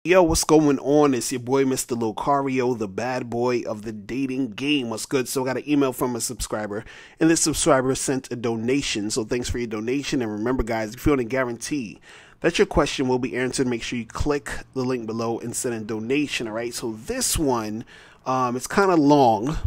Yo, what's going on? It's your boy, Mr. Locario, the bad boy of the dating game. What's good? So I got an email from a subscriber, and this subscriber sent a donation. So thanks for your donation. And remember, guys, if you want to guarantee that your question will be answered, make sure you click the link below and send a donation. All right. So this one, it's kind of long.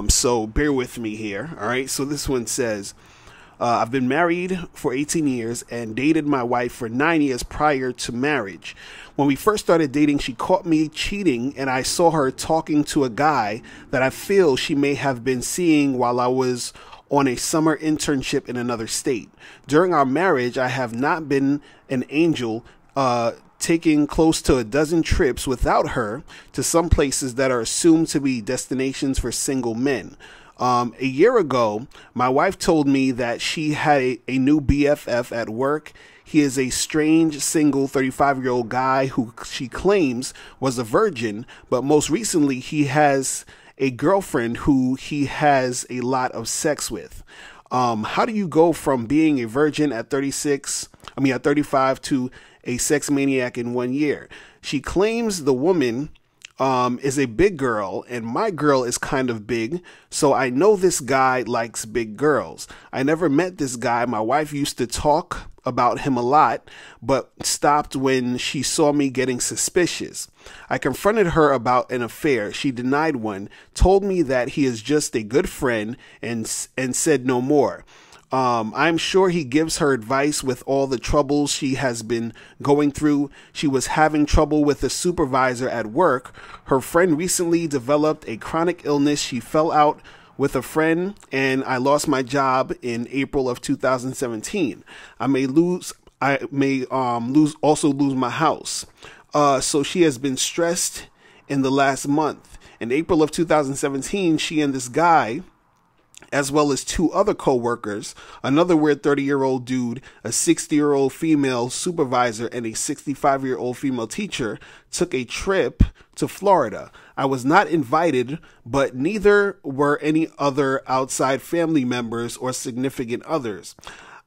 So bear with me here. All right. So this one says, I've been married for 18 years and dated my wife for 9 years prior to marriage. When we first started dating, she caught me cheating, and I saw her talking to a guy that I feel she may have been seeing while I was on a summer internship in another state. During our marriage, I have not been an angel, taking close to a dozen trips without her to some places that are assumed to be destinations for single men. A year ago, my wife told me that she had a new BFF at work. He is a strange, single 35-year-old guy who she claims was a virgin, but most recently he has a girlfriend who he has a lot of sex with. How do you go from being a virgin at 35 to a sex maniac in 1 year? She claims the woman is a big girl, and my girl is kind of big, so I know this guy likes big girls. I never met this guy. My wife used to talk about him a lot, but stopped when she saw me getting suspicious. I confronted her about an affair. She denied one, told me that he is just a good friend, and said no more. I'm sure he gives her advice with all the troubles she has been going through. She was having trouble with a supervisor at work. Her friend recently developed a chronic illness. She fell out with a friend, and I lost my job in April of 2017. I may lose my house. So she has been stressed in the last month. In April of 2017, she and this guy, as well as two other co-workers, another weird 30-year-old dude, a 60-year-old female supervisor, and a 65-year-old female teacher, took a trip to Florida. I was not invited, but neither were any other outside family members or significant others.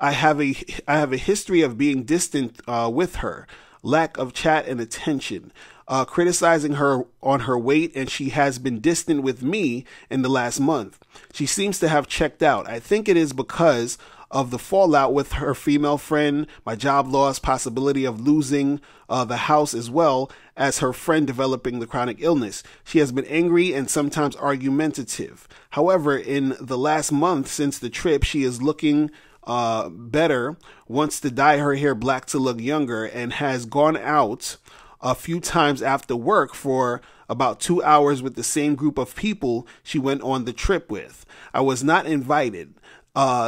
I have a history of being distant with her, lack of chat and attention, criticizing her on her weight, and she has been distant with me in the last month. She seems to have checked out. I think it is because of the fallout with her female friend, my job loss, possibility of losing the house, as well as her friend developing the chronic illness. She has been angry and sometimes argumentative. However, in the last month since the trip, she is looking better, wants to dye her hair black to look younger, and has gone out a few times after work for about 2 hours with the same group of people she went on the trip with. I was not invited.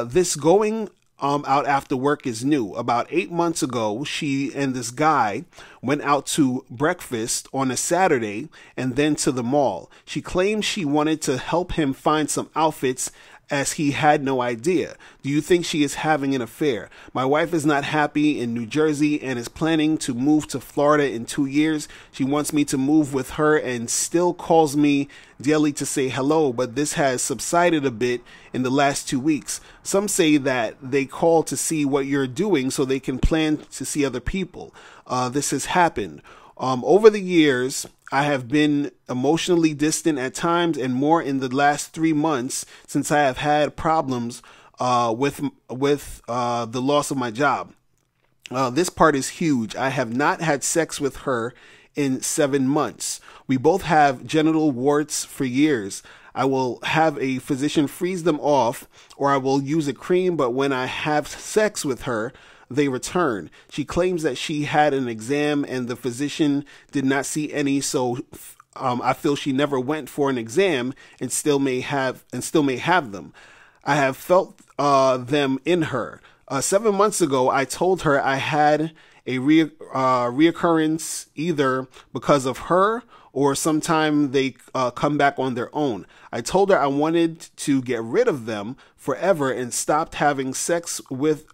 This going out after work is new. About 8 months ago, she and this guy went out to breakfast on a Saturday and then to the mall. She claims she wanted to help him find some outfits, as he had no idea. Do you think she is having an affair? My wife is not happy in New Jersey and is planning to move to Florida in 2 years. She wants me to move with her and still calls me daily to say hello, but this has subsided a bit in the last 2 weeks. Some say that they call to see what you're doing so they can plan to see other people. This has happened. Over the years, I have been emotionally distant at times, and more in the last 3 months since I have had problems with the loss of my job. This part is huge. I have not had sex with her in 7 months. We both have genital warts for years. I will have a physician freeze them off, or I will use a cream, but when I have sex with her, they return. She claims that she had an exam and the physician did not see any, so I feel she never went for an exam and still may have them. I have felt them in her. 7 months ago, I told her I had a reoccurrence either because of her or sometime they come back on their own. I told her I wanted to get rid of them forever and stop having sex with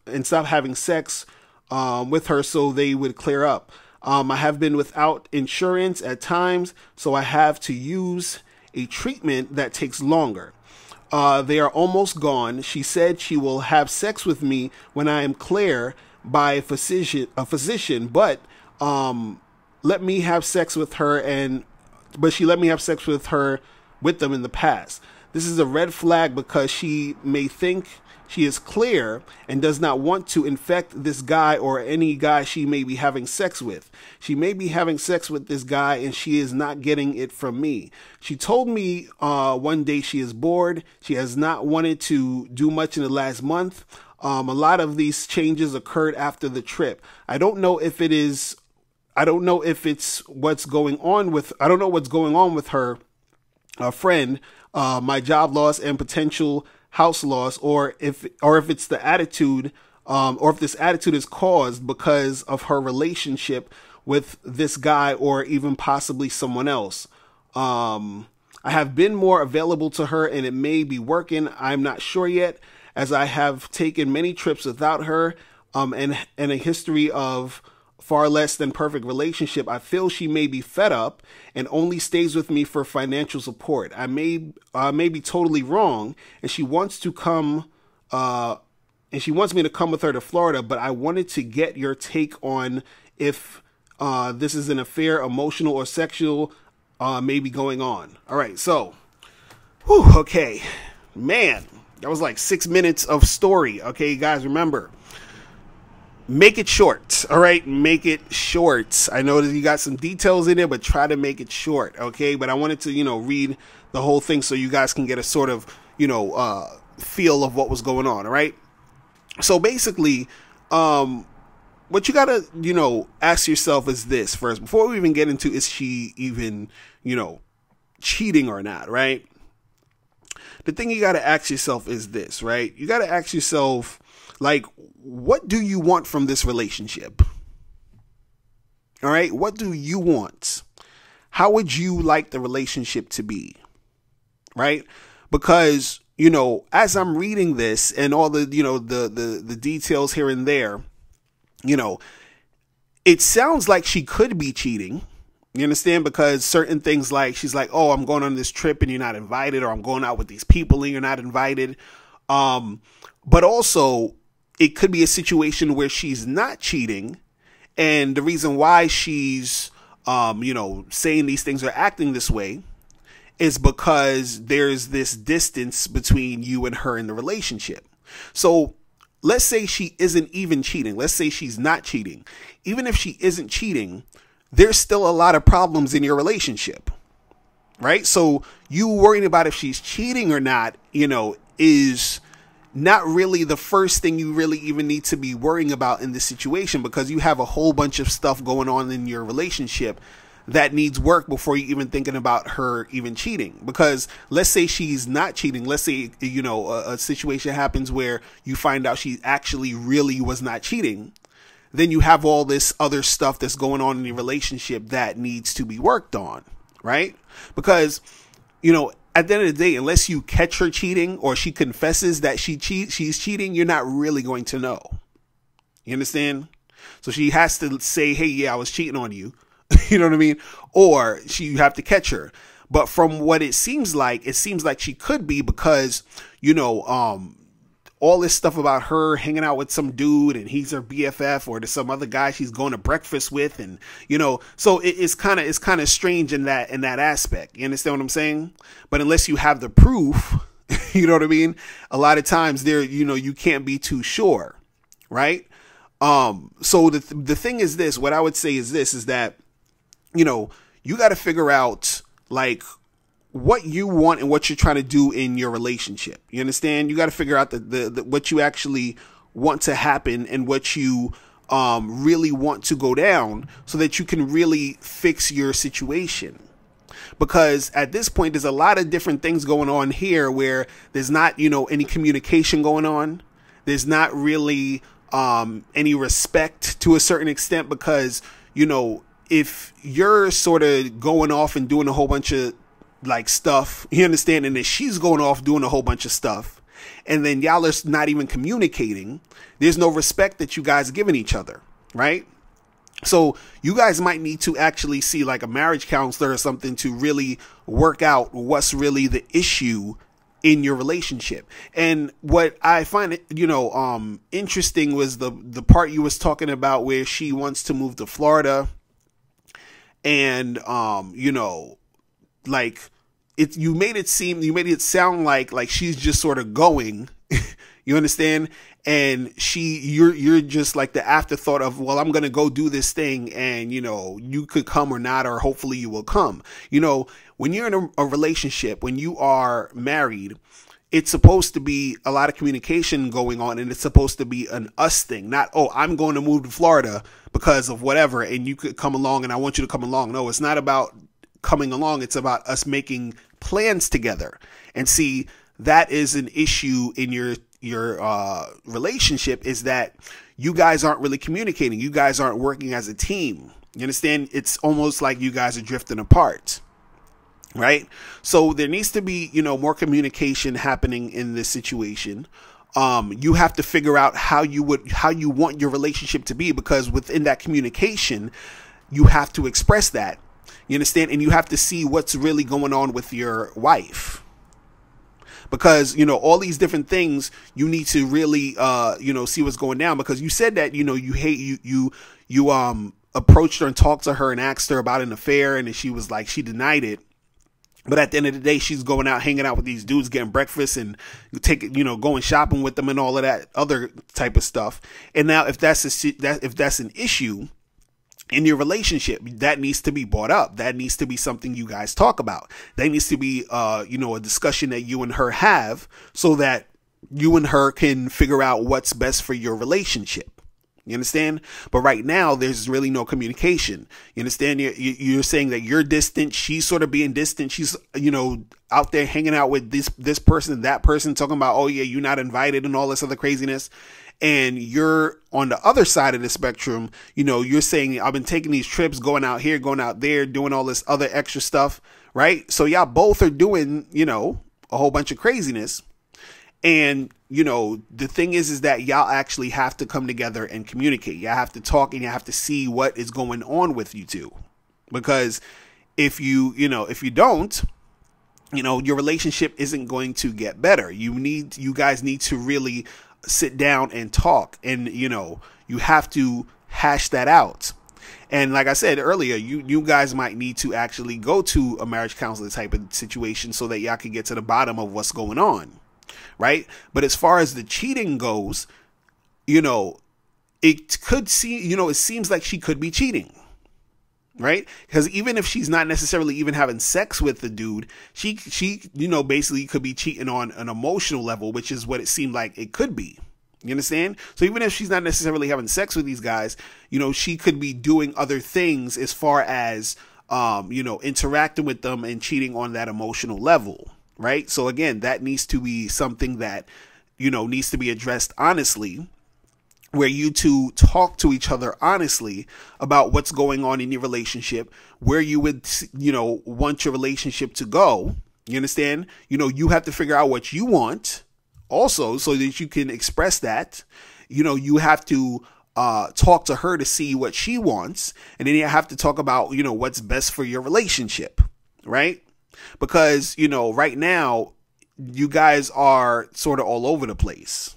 her so they would clear up. I have been without insurance at times, so I have to use a treatment that takes longer. They are almost gone. She said she will have sex with me when I am clear by a physician, but let me have sex with her, but she let me have sex with them in the past. This is a red flag because she may think she is clear and does not want to infect this guy or any guy she may be having sex with. She may be having sex with this guy and she is not getting it from me. She told me one day she is bored. She has not wanted to do much in the last month. A lot of these changes occurred after the trip. I don't know it's what's going on with her friend, my job loss and potential house loss, or if it's the attitude, or if this attitude is caused because of her relationship with this guy or even possibly someone else. I have been more available to her and it may be working. I'm not sure yet, as I have taken many trips without her, and a history of far less than perfect relationship. I feel she may be fed up and only stays with me for financial support. I may be totally wrong, and she wants to come, and she wants me to come with her to Florida, but I wanted to get your take on if this is an affair, emotional or sexual, maybe going on. All right, so, okay, man, that was like 6 minutes of story. Okay, guys, remember, make it short. All right, make it short. I know that you got some details in there, but try to make it short. Okay, but I wanted to, read the whole thing so you guys can get a sort of, feel of what was going on. All right. So basically, what you gotta, ask yourself is this first, before we even get into, is she even, cheating or not? Right. The thing you gotta ask yourself is this, right? You gotta ask yourself, like, what do you want from this relationship? All right. What do you want? How would you like the relationship to be? Right. Because, as I'm reading this and all the, the details here and there, it sounds like she could be cheating. You understand? Because certain things, like, she's like, oh, I'm going on this trip and you're not invited, or I'm going out with these people and you're not invited. But also, it could be a situation where she's not cheating, and the reason why she's, saying these things or acting this way is because there's this distance between you and her in the relationship. So let's say she isn't even cheating. Let's say she's not cheating. Even if she isn't cheating, there's still a lot of problems in your relationship, right? So you worrying about if she's cheating or not, is not really the first thing you really even need to be worrying about in this situation, because you have a whole bunch of stuff going on in your relationship that needs work before you even thinking about her even cheating. Because let's say she's not cheating. Let's say, a situation happens where you find out she actually really was not cheating. Then you have all this other stuff that's going on in your relationship that needs to be worked on, right? Because, at the end of the day, unless you catch her cheating or she confesses that she's cheating, you're not really going to know. You understand? So she has to say, hey, yeah, I was cheating on you. You know what I mean? Or you have to catch her. But from what it seems like she could be, because, all this stuff about her hanging out with some dude and he's her BFF, or to some other guy she's going to breakfast with. And, so it's kind of strange in that aspect. You understand what I'm saying? But unless you have the proof, you know what I mean? A lot of times you can't be too sure. Right. So the thing is this, what I would say is this, is that, you got to figure out, like, what you want and what you're trying to do in your relationship. You understand? You got to figure out the what you actually want to happen and what you really want to go down, so that you can really fix your situation. Because at this point, there's a lot of different things going on here where there's not, any communication going on. There's not really any respect to a certain extent, because, if you're sort of going off and doing a whole bunch of like stuff, you understand, and then she's going off doing a whole bunch of stuff, and then y'all are not even communicating, there's no respect that you guys are giving each other, right? So you guys might need to actually see like a marriage counselor or something to really work out what's really the issue in your relationship. And what I find interesting was the part you was talking about where she wants to move to Florida. And, like you made it sound like she's just sort of going, you understand? And you're just like the afterthought of, well, I'm going to go do this thing, and, you could come or not, or hopefully you will come. When you're in a relationship, when you are married, it's supposed to be a lot of communication going on, and it's supposed to be an us thing, not, oh, I'm going to move to Florida because of whatever, and you could come along and I want you to come along. No, it's not about coming along. It's about us making plans together. And see, that is an issue in your relationship, is that you guys aren't really communicating. You guys aren't working as a team. You understand? It's almost like you guys are drifting apart. Right? So there needs to be, more communication happening in this situation. You have to figure out how you want your relationship to be, because within that communication, you have to express that. You understand? And you have to see what's really going on with your wife. Because, all these different things, you need to really, see what's going down. Because you said that, you approached her and talked to her and asked her about an affair, and she was like, she denied it. But at the end of the day, she's going out, hanging out with these dudes, getting breakfast, and going shopping with them, and all of that other type of stuff. And now, if that's an issue in your relationship, that needs to be brought up. That needs to be something you guys talk about. That needs to be, a discussion that you and her have, so that you and her can figure out what's best for your relationship. You understand? But right now, there's really no communication. You understand? You're saying that you're distant. She's sort of being distant. She's, out there hanging out with this person, that person, talking about, oh yeah, you're not invited, and all this other craziness. And you're on the other side of the spectrum. You're saying, I've been taking these trips, going out here, going out there, doing all this other extra stuff. Right? So y'all both are doing, a whole bunch of craziness. And, the thing is that y'all actually have to come together and communicate. Y'all have to talk, and you have to see what is going on with you two. Because if you don't, your relationship isn't going to get better. You guys need to really sit down and talk, and, you have to hash that out. And like I said earlier, you guys might need to actually go to a marriage counselor type of situation, so that y'all can get to the bottom of what's going on. Right? But as far as the cheating goes, it could see, it seems like she could be cheating. Right? Because even if she's not necessarily even having sex with the dude, she basically could be cheating on an emotional level, which is what it seemed like it could be. You understand? So even if she's not necessarily having sex with these guys, she could be doing other things as far as, interacting with them and cheating on that emotional level. Right? So again, that needs to be something that, needs to be addressed honestly, where you two talk to each other honestly about what's going on in your relationship, where you would, want your relationship to go. You understand? You have to figure out what you want also, so that you can express that. You have to talk to her to see what she wants. And then you have to talk about, what's best for your relationship. Right? Because, right now, you guys are sort of all over the place.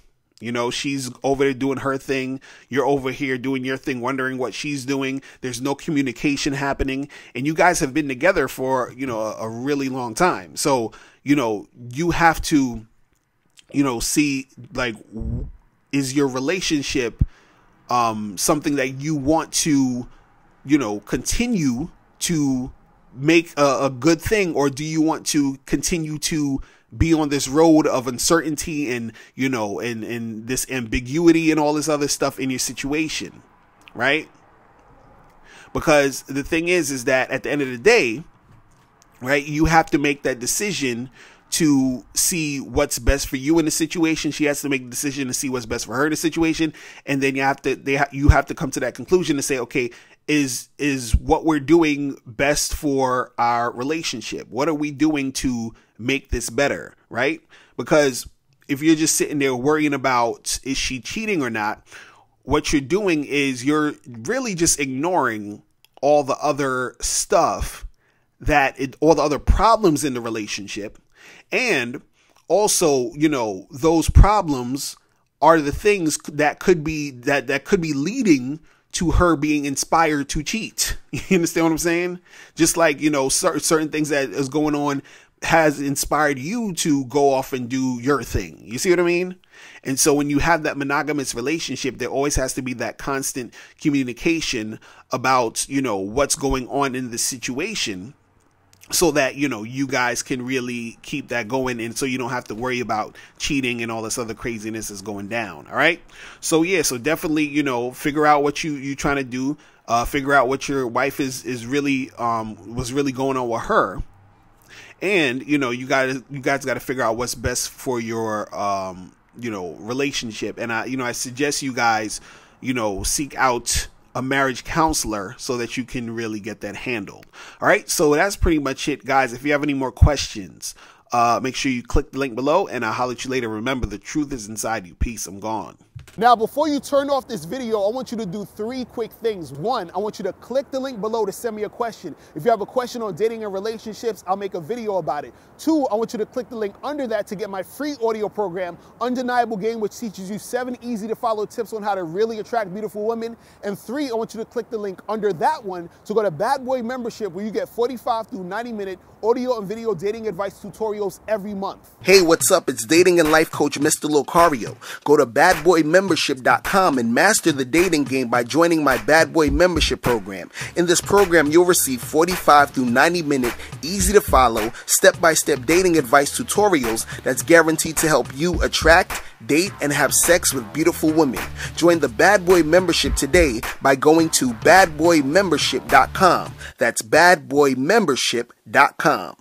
She's over there doing her thing. You're over here doing your thing, wondering what she's doing. There's no communication happening. And you guys have been together for, a really long time. So, you have to, see, like, is your relationship something that you want to, continue to make a good thing, or do you want to continue to be on this road of uncertainty and, and this ambiguity and all this other stuff in your situation, right? Because the thing is that at the end of the day, right, you have to make that decision to see what's best for you in the situation. She has to make the decision to see what's best for her in the situation. And then you have to come to that conclusion to say, okay, is what we're doing best for our relationship? What are we doing to make this better? Right? Because if you're just sitting there worrying about, is she cheating or not? What you're doing is you're really just ignoring all the other stuff all the other problems in the relationship. And also, those problems are the things that could be leading to her being inspired to cheat. You understand what I'm saying? Just like, you know, certain things that is going on has inspired you to go off and do your thing. You see what I mean? And so when you have that monogamous relationship, there always has to be that constant communication about, you know, what's going on in the situation, so that, you know, you guys can really keep that going, and so you don't have to worry about cheating and all this other craziness is going down. All right. So yeah, so definitely, you know, figure out what you trying to do. Figure out what your wife is really was really going on with her. And, you know, you guys got to figure out what's best for your, you know, relationship. And I suggest you guys, you know, seek out a marriage counselor so that you can really get that handled. All right. So that's pretty much it, guys. If you have any more questions, make sure you click the link below, and I'll holler at you later. Remember, the truth is inside you. Peace. I'm gone. Now, before you turn off this video, I want you to do 3 quick things. 1, I want you to click the link below to send me a question. If you have a question on dating and relationships, I'll make a video about it. 2, I want you to click the link under that to get my free audio program, Undeniable Game, which teaches you 7 easy to follow tips on how to really attract beautiful women. And 3, I want you to click the link under that one to go to Bad Boy Membership, where you get 45 through 90-minute audio and video dating advice tutorials every month. Hey, what's up? It's dating and life coach Mr. Locario. Go to badboymembership.com and master the dating game by joining my Bad Boy Membership program. In this program, you'll receive 45 through 90-minute, easy to follow, step-by-step dating advice tutorials that's guaranteed to help you attract, date, and have sex with beautiful women. Join the Bad Boy Membership today by going to badboymembership.com. That's badboymembership.com.